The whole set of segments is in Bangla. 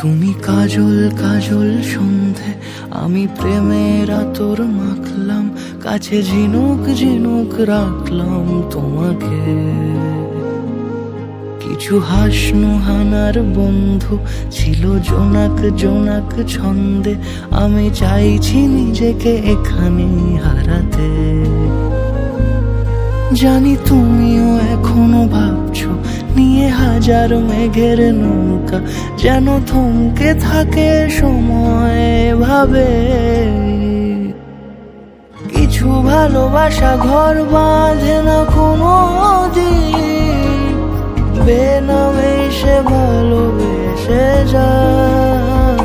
তুমি কাজল কাজল সন্ধে, আমি প্রেমের আতর মাখলাম, কাছে ঝিনুক ঝিনুক রাখলাম তোমাকে। কিছু হাসনু হানার বন্ধু ছিল জোনাক জোনাক ছন্দে, আমি চাইছি নিজেকে এখানে হারাতে। জানি তুমিও এখনো ভাবছো নিয়ে হাজার মেঘের নৌকা, যেন থমকে থাকে সময় ভাবে। কিছু ভালোবাসা ঘর বাঁধে না কোনো দিন, বেনামে সে ভালোবেসে যায়।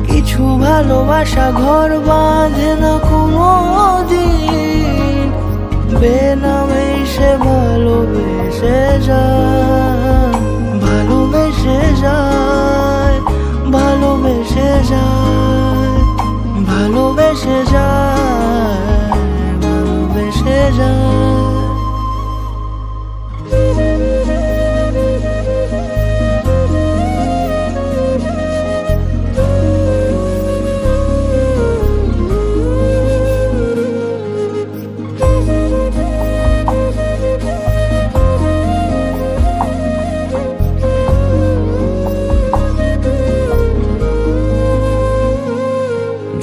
কিছু ভালোবাসা ঘর বাঁধে না কোনো দিন, বেনামে সে ভালোবেসে যায়। ভালোবেসে যায়, ভালোবেসে যায়, ভালোবেসে যায়, ভালোবেসে যায়।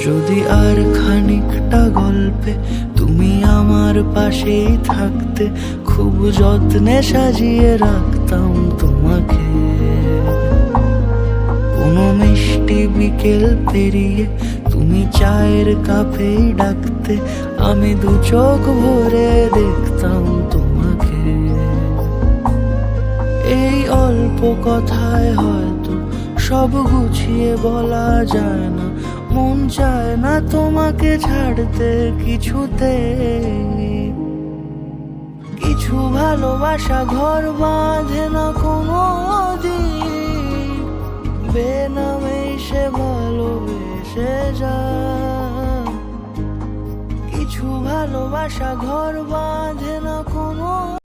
যদি আর খানিকটা গল্পে তুমি আমার পাশেই থাকতে, খুব যত্নে সাজিয়ে রাখতাম তোমাকে। কোনো মিষ্টি বিকেল পেরিয়ে তুমি চায়ের কাপেই ডাকতে, আমি দু চোখ ভরে দেখতাম তোমাকে। এই অল্প কথায় হয়তো সব গুছিয়ে বলা যায় না, মন চায় না তোমাকে ছাড়তে কিছুতে। কিছু ভালোবাসা ঘর বাঁধে না কোনো দিন, বেনামে সে ভালোবেসে যায়। কিছু ভালোবাসা ঘর বাঁধে না কোনো